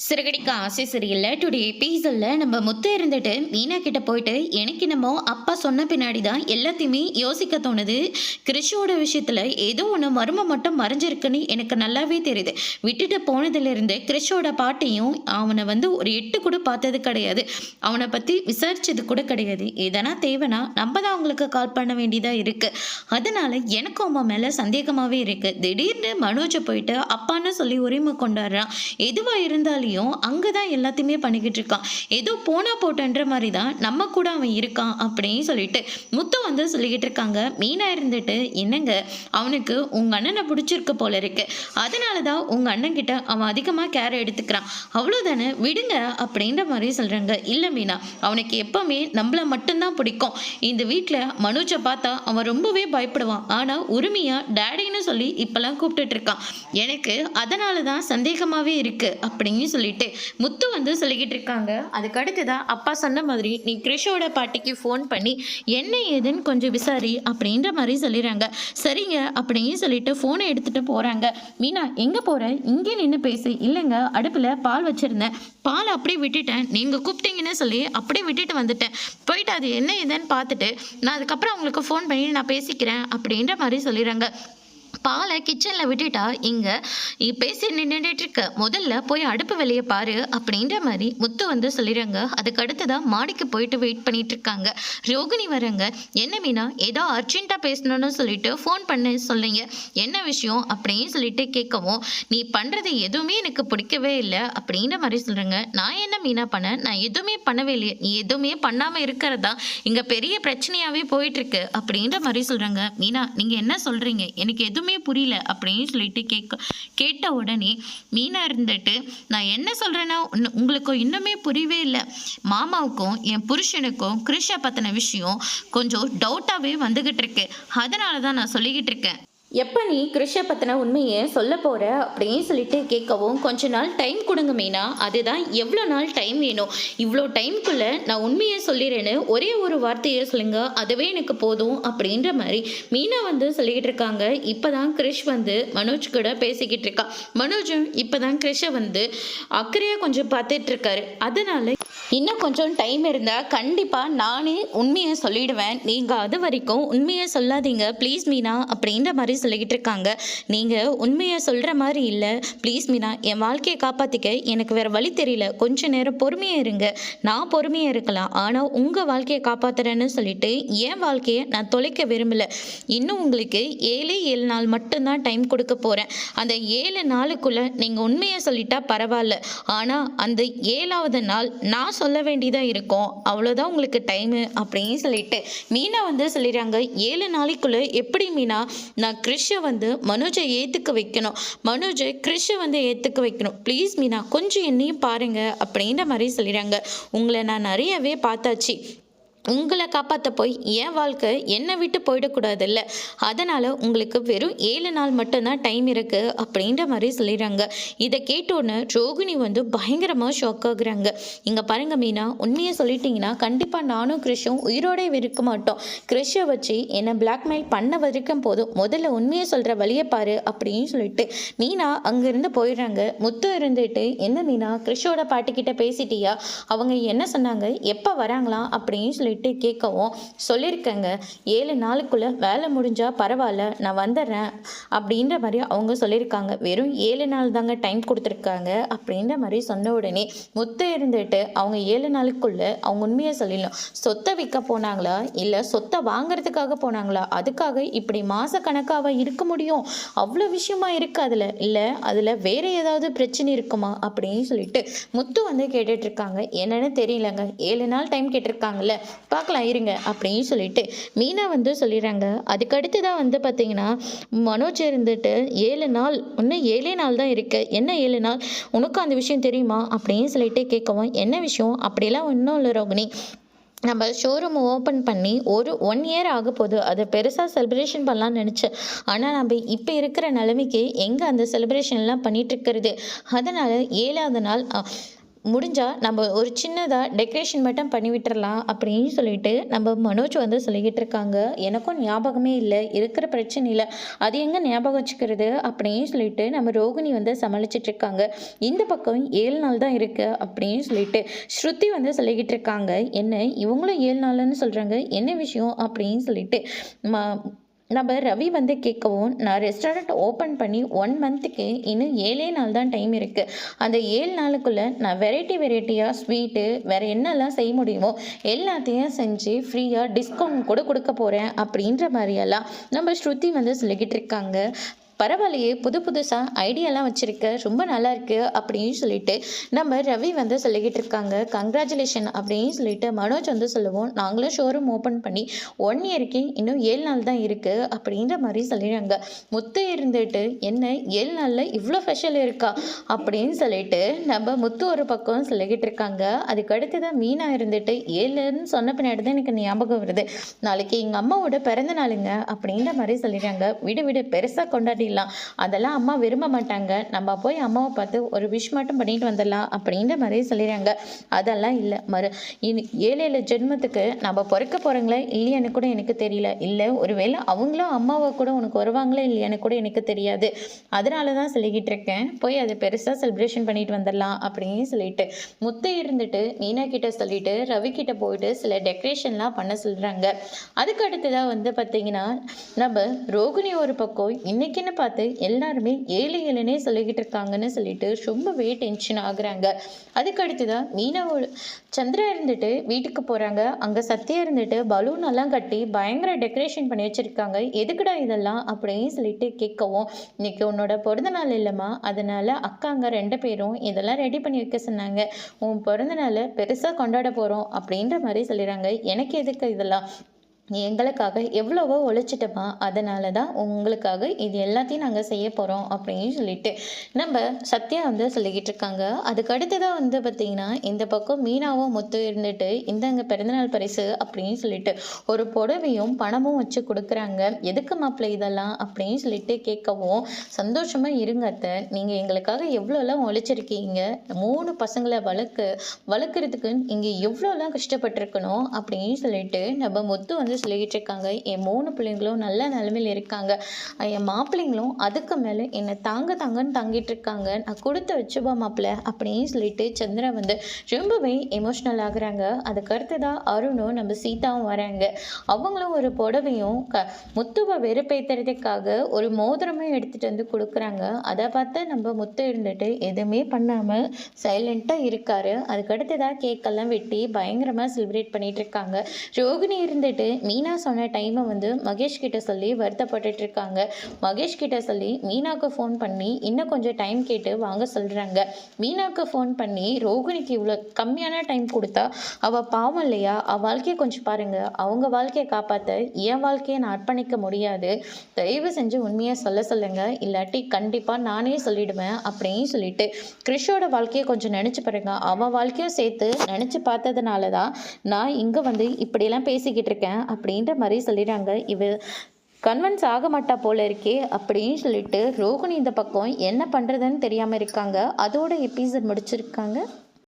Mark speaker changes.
Speaker 1: சிறகடிக்க ஆசை சரியில்லை டுடே எபிசோடில் நம்ம முத்து இருந்துட்டு மீனா கிட்ட போயிட்டு எனக்கு என்னமோ அப்பா சொன்ன பின்னாடி தான் எல்லாத்தையுமே யோசிக்க தோணுது. கிறிஷோட விஷயத்தில் ஏதோ ஒன்று மர்மம் மட்டும் மறைஞ்சிருக்குன்னு எனக்கு நல்லாவே தெரியுது. விட்டுட்டு போனதுலேருந்து கிறிஷோட பாட்டையும் அவனை ஒரு எட்டு கூட பார்த்தது கிடையாது. அவனை பற்றி விசாரிச்சது கூட கிடையாது. எதனா தேவைன்னா நம்ம தான் அவங்களுக்கு கால் பண்ண வேண்டியதாக இருக்குது. அதனால் எனக்கும் அவன் மேலே சந்தேகமாகவே இருக்குது. திடீர்னு மனோஜை போயிட்டு அப்பான்னு சொல்லி உரிமை கொண்டாடுறான். எதுவாக இருந்தாலும் அங்கே தான் எல்லாத்தையுமே பண்ணிக்கிட்டு இருக்கான். ஏதோ போனா போட்டன்ற மாதிரி தான் நம்ம கூட அவன் இருக்கான் அப்படின்னு சொல்லிட்டு முத்து சொல்லிக்கிட்டு இருக்காங்க. மீனா இருந்துட்டு என்னங்க அவனுக்கு உங்க அண்ணனை பிடிச்சிருக்கு போல இருக்கு, அதனால தான் உங்க அண்ணன் கிட்ட அவன் அதிகமாக கேர் எடுத்துக்கிறான், அவ்வளோதானே விடுங்க அப்படின்ற மாதிரி சொல்றாங்க. இல்லை மீனா, அவனுக்கு எப்பவுமே நம்மள மட்டும்தான் பிடிக்கும். இந்த வீட்டில் மனோஜை பார்த்தா அவன் ரொம்பவே பயப்படுவான். ஆனால் உரிமையா டேடின்னு சொல்லி இப்பெல்லாம் கூப்பிட்டுட்டு இருக்கான். எனக்கு அதனால தான் சந்தேகமாகவே இருக்கு அப்படின்னு சொல்லிட்டு முத்து சொல்லிக்கிட்டு இருக்காங்க. அதுக்கு அடுத்துதான் அப்பா சொன்ன மாதிரி நீ கிறிஷோட பாட்டிக்கு ஃபோன் பண்ணி என்ன ஏதுன்னு கொஞ்சம் விசாரி அப்படின்ற மாதிரி சொல்லிடுறாங்க. சரிங்க அப்படின்னு சொல்லிட்டு ஃபோனை எடுத்துட்டு போறாங்க. மீனா எங்க போற, இங்கே நின்று பேசு. இல்லைங்க அடுப்புல பால் வச்சிருந்தேன், பால் அப்படியே விட்டுட்டேன், நீங்க கூப்பிட்டீங்கன்னு சொல்லி அப்படியே விட்டுட்டு வந்துட்டேன். போயிட்டு அது என்ன ஏதுன்னு பார்த்துட்டு நான் அதுக்கப்புறம் உங்களுக்கு ஃபோன் பண்ணி நான் பேசிக்கிறேன் அப்படின்ற மாதிரி சொல்லிடுறாங்க. பாலை கிச்சனில் விட்டுட்டா இங்கே பேசி நின்றுட்டு இருக்க, முதல்ல போய் அடுப்பு வெளியே பாரு அப்படின்ற மாதிரி முத்து சொல்லிடுறாங்க. அதுக்கு அடுத்துதான் மாடிக்கு போயிட்டு வெயிட் பண்ணிட்டு இருக்காங்க. ரோகிணி வரங்க. என்ன மீனா ஏதோ அர்ஜென்ட்டாக பேசணும்னு சொல்லிட்டு ஃபோன் பண்ண சொல்லுங்க, என்ன விஷயம் அப்படின்னு சொல்லிட்டு கேட்கவும் நீ பண்ணுறது எதுவுமே எனக்கு பிடிக்கவே இல்லை அப்படின்ற மாதிரி சொல்கிறேங்க. நான் என்ன மீனா பண்ணேன், நான் எதுவுமே பண்ணவே இல்லையே, நீ எதுவுமே பண்ணாமல் இருக்கிறதா இங்கே பெரிய பிரச்சனையாகவே போயிட்டுருக்கு அப்படின்ற மாதிரி சொல்கிறாங்க. மீனா நீங்கள் என்ன சொல்கிறீங்க, எனக்கு எதுவுமே புரியல அப்படின்னு சொல்லிட்டு கேட்ட உடனே மீனா இருந்துட்டு நான் என்ன சொல்றேன்னா உங்களுக்கு இன்னுமே புரியவே இல்லை. மாமாவுக்கும் என் புருஷனுக்கும் கிருஷை பத்தின விஷயம் கொஞ்சம் டவுட்டாவே வந்துகிட்டு இருக்கு, அதனாலதான் நான் சொல்லிக்கிட்டு இருக்கேன். எப்போ நீ கிருஷை பற்றின உண்மையை சொல்ல போகிற அப்படின்னு சொல்லிட்டு கேட்கவும் கொஞ்ச நாள் டைம் கொடுங்க மீனா, அதுதான் எவ்வளோ நாள் டைம் வேணும், இவ்வளோ டைம்குள்ளே நான் உண்மையை சொல்லிடுறேன்னு ஒரே ஒரு வார்த்தையை சொல்லுங்க, அதுவே எனக்கு போதும் அப்படின்ற மாதிரி மீனா சொல்லிக்கிட்டு இருக்காங்க. இப்போ தான் கிருஷ் மனோஜ் கூட பேசிக்கிட்டு இருக்கா. மனோஜும் இப்போ தான் கிருஷை அக்கறையாக கொஞ்சம் பார்த்துட்டு இருக்காரு. அதனால இன்னும் கொஞ்சம் டைம் இருந்தால் கண்டிப்பாக நானே உண்மையை சொல்லிடுவேன், நீங்கள் அது வரைக்கும் உண்மையை சொல்லாதீங்க ப்ளீஸ் மீனா அப்படின்ற மாதிரி சொல்லிக்கிட்டு இருக்காங்க. நீங்கள் உண்மையை சொல்கிற மாதிரி இல்லை ப்ளீஸ் மீனா, என் வாழ்க்கையை காப்பாற்றிக்க எனக்கு வேறு வழி தெரியல, கொஞ்ச நேரம் பொறுமையாக இருங்க. நான் பொறுமையாக இருக்கலாம், ஆனால் உங்கள் வாழ்க்கையை காப்பாற்றுறேன்னு சொல்லிட்டு என் வாழ்க்கையை நான் தொலைக்க விரும்பலை. இன்னும் உங்களுக்கு 7 நாள் மட்டும்தான் டைம் கொடுக்க போகிறேன். அந்த 7 நாளுக்குள்ளே நீங்கள் உண்மையை சொல்லிட்டா பரவாயில்ல, ஆனால் அந்த 7வது நாள் நான் சொல்ல வேண்டியதாக இருக்கும், அவ்வளோதான் உங்களுக்கு டைமு அப்படின்னு சொல்லிட்டு மீனா சொல்லிடுறாங்க. 7 நாளைக்குள்ளே எப்படி மீனா நான் கிறிஷை மனோஜை ஏற்றுக்க வைக்கணும், மனோஜை கிறிஷை ஏற்றுக்க வைக்கணும், ப்ளீஸ் மீனா கொஞ்சம் என்னையும் பாருங்க அப்படின்ற மாதிரி சொல்லிடுறாங்க. உங்களை நான் நிறையவே பார்த்தாச்சு, உங்களை காப்பாற்ற போய் என் வாழ்க்கை என்னை விட்டு போயிடக்கூடாதுல்ல, அதனால் உங்களுக்கு வெறும் 7 நாள் மட்டும்தான் டைம் இருக்குது அப்படின்ற மாதிரி சொல்லிடுறாங்க. இதை கேட்டோன்னே ரோகிணி பயங்கரமாக ஷாக் ஆகுறாங்க. இங்கே பாருங்க மீனா, உண்மையை சொல்லிட்டீங்கன்னா கண்டிப்பாக நானும் கிறிஷும் உயிரோடே இருக்க மாட்டோம். கிறிஷை வச்சு என்னை பிளாக்மெயில் பண்ண வரைக்கும் போதும், முதல்ல உண்மையை சொல்கிற வழியை பாரு அப்படின்னு சொல்லிட்டு மீனா அங்கேருந்து போயிடுறாங்க. முத்து இருந்துட்டு என்ன மீனா கிறிஷோட பாட்டிக்கிட்ட பேசிட்டியா, அவங்க என்ன சொன்னாங்க, எப்போ வராங்களாம் அப்படின்னு சொல்லிட்டு கேட்கவும் சொல்லியிருக்கேங்க 7 நாளுக்குள்ள வேலை முடிஞ்சா பரவாயில்ல நான் வந்துடுறேன் அப்படின்ற மாதிரி அவங்க சொல்லியிருக்காங்க. வெறும் 7 நாள் தாங்க டைம் கொடுத்துருக்காங்க அப்படின்ற மாதிரி சொன்ன உடனே முத்து இருந்துட்டு அவங்க 7 நாளுக்குள்ள அவங்க உண்மையை சொல்லிடலாம். சொத்தை விற்க போனாங்களா இல்லை சொத்தை வாங்குறதுக்காக போனாங்களா, அதுக்காக இப்படி மாச கணக்காக இருக்க முடியும், அவ்வளோ விஷயமா இருக்கு அதில், இல்லை அதில் வேற ஏதாவது பிரச்சனை இருக்குமா அப்படின்னு சொல்லிட்டு முத்து கேட்டுட்டு இருக்காங்க. என்னன்னு தெரியலங்க, 7 நாள் டைம் கேட்டிருக்காங்கல்ல, பார்க்கலாம் இருங்க அப்படின்னு சொல்லிட்டு மீனா சொல்லிடுறாங்க. அதுக்கடுத்து தான் பார்த்தீங்கன்னா மனோஜ் இருந்துட்டு 7 நாள் இன்னும் 7 நாள் தான் இருக்கு, என்ன 7 நாள் உனக்கு அந்த விஷயம் தெரியுமா அப்படின்னு சொல்லிட்டு கேட்கவும் என்ன விஷயம் அப்படிலாம் ஒன்றும் இல்லை ரோகிணி, நம்ம ஷோரூம் ஓப்பன் பண்ணி ஒரு 1 இயர் ஆக போகுது, அதை பெருசாக செலிப்ரேஷன் பண்ணலான்னு நினச்சேன், ஆனால் நம்ம இப்போ இருக்கிற நிலைமைக்கு எங்கே அந்த செலிப்ரேஷன்லாம் பண்ணிகிட்டு இருக்கிறது, அதனால் 7வது நாள் முடிஞ்சால் நம்ம ஒரு சின்னதாக டெக்கரேஷன் மட்டும் பண்ணி விட்டுறலாம் அப்படின்னு சொல்லிட்டு நம்ம மனோஜ் வந்து சொல்லிக்கிட்டு இருக்காங்க. எனக்கும் ஞாபகமே இல்லை, இருக்கிற பிரச்சனை இல்லை, அது எங்கே ஞாபகம் வச்சுக்கிறது அப்படின்னு சொல்லிட்டு நம்ம ரோகிணி வந்து சமாளிச்சிட்டு இருக்காங்க. இந்த பக்கம் 7 நாள் தான் இருக்கு அப்படின்னு சொல்லிட்டு ஸ்ருதி வந்து சொல்லிக்கிட்டு இருக்காங்க. என்ன இவங்களும் 7 நாள்னு சொல்கிறாங்க, என்ன விஷயம் அப்படின்னு சொல்லிட்டு நம்ம ரவி வந்து கேட்கவும், நான் ரெஸ்டாரண்ட் ஓப்பன் பண்ணி 1 மந்த்துக்கு இன்னும் 7 நாள் தான் டைம் இருக்குது. அந்த 7 நாளுக்குள்ளே நான் வெரைட்டியாக ஸ்வீட்டு வேறு என்னெல்லாம் செய்ய முடியுமோ எல்லாத்தையும் செஞ்சு ஃப்ரீயாக டிஸ்கவுண்ட் கூட கொடுக்க போகிறேன் அப்படின்ற மாதிரியெல்லாம் நம்ம ஸ்ருதி வந்து சொல்லிக்கிட்டு இருக்காங்க. பரவாயில்லையே, புதுசாக ஐடியாலாம் வச்சுருக்க, ரொம்ப நல்லா இருக்கு அப்படின்னு சொல்லிட்டு நம்ம ரவி வந்து சொல்லிக்கிட்டு இருக்காங்க. கங்க்ராச்சுலேஷன் அப்படின்னு சொல்லிட்டு மனோஜ் வந்து சொல்லுவோம், நாங்களும் ஷோரூம் ஓப்பன் பண்ணி 1 இயருக்கு இன்னும் 7 நாள் தான் இருக்குது அப்படின்ற மாதிரி சொல்லிடுறாங்க. முத்து இருந்துட்டு என்ன 7 நாளில் இவ்வளோ ஸ்பெஷல் இருக்கா அப்படின்னு சொல்லிட்டு நம்ம முத்து ஒரு பக்கம் சொல்லிக்கிட்டு இருக்காங்க. அதுக்கு அடுத்து தான் மீனா இருந்துட்டு 7ன்னு சொன்ன பின்னாடி தான் எனக்கு ஞாபகம் வருது, நாளைக்கு எங்கள் அம்மாவோட பிறந்த நாளுங்க அப்படின்ற மாதிரி சொல்லிடுறாங்க. விடு பெருசாக கொண்டாடி அதெல்லாம் அம்மா விரும்ப மாட்டாங்க, நம்ம போய் அம்மாவை பார்த்து ஒரு விஷ் மட்டும் பண்ணிட்டு வந்துடலாம் அப்படின்ற மாதிரி சொல்லிடுறாங்க. அதெல்லாம் இல்லை, 7 ஜென்மத்துக்கு நம்ம பிறக்க போகிறோங்களே இல்லையான்னு கூட எனக்கு தெரியல, இல்லை ஒருவேளை அவங்களும் அம்மாவை கூட உனக்கு வருவாங்களே இல்லையான்னு கூட எனக்கு தெரியாது, அதனால தான் சொல்லிக்கிட்டு இருக்கேன், போய் அதை பெருசாக செலிப்ரேஷன் பண்ணிட்டு வந்துடலாம் அப்படின்னு சொல்லிட்டு முத்தை இருந்துட்டு மீனா கிட்ட சொல்லிட்டு ரவி கிட்ட போயிட்டு சில டெக்கரேஷன்லாம் பண்ண சொல்கிறாங்க. அதுக்கு அடுத்ததாக வந்து பார்த்தீங்கன்னா நம்ம ரோகிணி ஒரு பக்கம் இன்னைக்குன்னு பார்த்து எல்லாருமே 7 சொல்லிக்கிட்டு இருக்காங்கன்னு சொல்லிட்டு ரொம்பவே டென்ஷன் ஆகுறாங்க. அதுக்கு அடுத்துதான் மீனாவோட சந்திரா இருந்துட்டு வீட்டுக்கு போகிறாங்க. அங்கே சத்யா இருந்துட்டு பலூன் எல்லாம் கட்டி பயங்கர டெக்கரேஷன் பண்ணி வச்சுருக்காங்க. எதுக்குடா இதெல்லாம் அப்படின்னு சொல்லிட்டு கேட்கவும், இன்னைக்கு உன்னோட பிறந்த நாள் இல்லைம்மா, அதனால அக்காங்க 2 பேரும் இதெல்லாம் ரெடி பண்ணி வைக்க சொன்னாங்க, உன் பிறந்த நாளை பெருசாக கொண்டாட போகிறோம் அப்படின்ற மாதிரி சொல்லிடுறாங்க. எனக்கு எதுக்கு இதெல்லாம், எங்களுக்காக எவ்வளவோ உழைச்சிட்டப்பா, அதனால தான் உங்களுக்காக இது எல்லாத்தையும் நாங்கள் செய்ய போகிறோம் அப்படின்னு சொல்லிட்டு நம்ம சத்யா வந்து சொல்லிக்கிட்டு இருக்காங்க. அதுக்கு அடுத்ததாக வந்து பார்த்திங்கன்னா இந்த பக்கம் மீனாவும் முத்து இருந்துட்டு இந்தாங்க பிறந்தநாள் பரிசு அப்படின்னு சொல்லிட்டு ஒரு புடவையும் பணமும் வச்சு கொடுக்குறாங்க. எதுக்கு மாப்பிள்ளை இதெல்லாம் அப்படின்னு சொல்லிட்டு கேட்கவும், சந்தோஷமாக இருங்க அத்தை, நீங்கள் எங்களுக்காக எவ்வளோலாம் உழைச்சிருக்கீங்க, 3 பசங்களை வளர்க்குறதுக்கு இங்கே எவ்வளோலாம் கஷ்டப்பட்டிருக்கணும் அப்படின்னு சொல்லிட்டு நம்ம முத்து வந்து சொல்லிக்கிட்டு இருக்காங்க. என் 3 பிள்ளைங்களும் நல்ல நிலைமையில் இருக்காங்க, என் மாப்பிள்ளைங்களும் அதுக்கு மேலே என்னை தாங்கன்னு தாங்கிட்டு இருக்காங்க, நான் கொடுத்து வச்சுப்பா மாப்பிள்ளை அப்படின்னு சொல்லிட்டு சந்திரா வந்து ரொம்பவே எமோஷ்னல் ஆகுறாங்க. அதுக்கு அடுத்ததாக அருணும் நம்ம சீதாவும் வராங்க. அவங்களும் ஒரு புடவையும் முத்துவை வெறுப்பேற்றுறதுக்காக ஒரு மோதிரமும் எடுத்துகிட்டு வந்து கொடுக்குறாங்க. அதை பார்த்து நம்ம முத்து இருந்துட்டு எதுவுமே பண்ணாமல் சைலண்ட்டாக இருக்காரு. அதுக்கு அடுத்ததாக கேக்கெல்லாம் வெட்டி பயங்கரமாக செலிப்ரேட் பண்ணிட்டு இருக்காங்க. ரோகிணி இருந்துட்டு மீனா சொன்ன டைமை வந்து மகேஷ் கிட்ட சொல்லி வருத்தப்பட்டுட்டு இருக்காங்க. மகேஷ் கிட்ட சொல்லி மீனாவுக்கு ஃபோன் பண்ணி இன்னும் கொஞ்சம் டைம் கேட்டு வாங்க சொல்கிறாங்க. மீனாவுக்கு ஃபோன் பண்ணி ரோகிணிக்கு இவ்வளோ கம்மியான டைம் கொடுத்தா அவள் பாவம் இல்லையா, அவள் வாழ்க்கையை கொஞ்சம் பாருங்கள், அவங்க வாழ்க்கையை காப்பாற்ற என் வாழ்க்கையை நான் அர்ப்பணிக்க முடியாது, தயவு செஞ்சு உண்மையாக சொல்லுங்க, இல்லாட்டி கண்டிப்பாக நானே சொல்லிடுவேன் அப்படின்னு சொல்லிட்டு கிறிஷோட வாழ்க்கையை கொஞ்சம் நினச்சி பாருங்க, அவன் வாழ்க்கையும் சேர்த்து நினச்சி பார்த்ததுனால தான் நான் இங்கே வந்து இப்படியெல்லாம் பேசிக்கிட்டு இருக்கேன் அப்படின்ற மாதிரி சொல்லிடுறாங்க. கன்வென்ஸ் ஆக மாட்டா போல இருக்கே அப்படின்னு சொல்லிட்டு ரோகிணி இந்த பக்கம் என்ன பண்ணுறதுன்னு தெரியாமல் இருக்காங்க. அதோட எபிசோட் முடிச்சிருக்காங்க.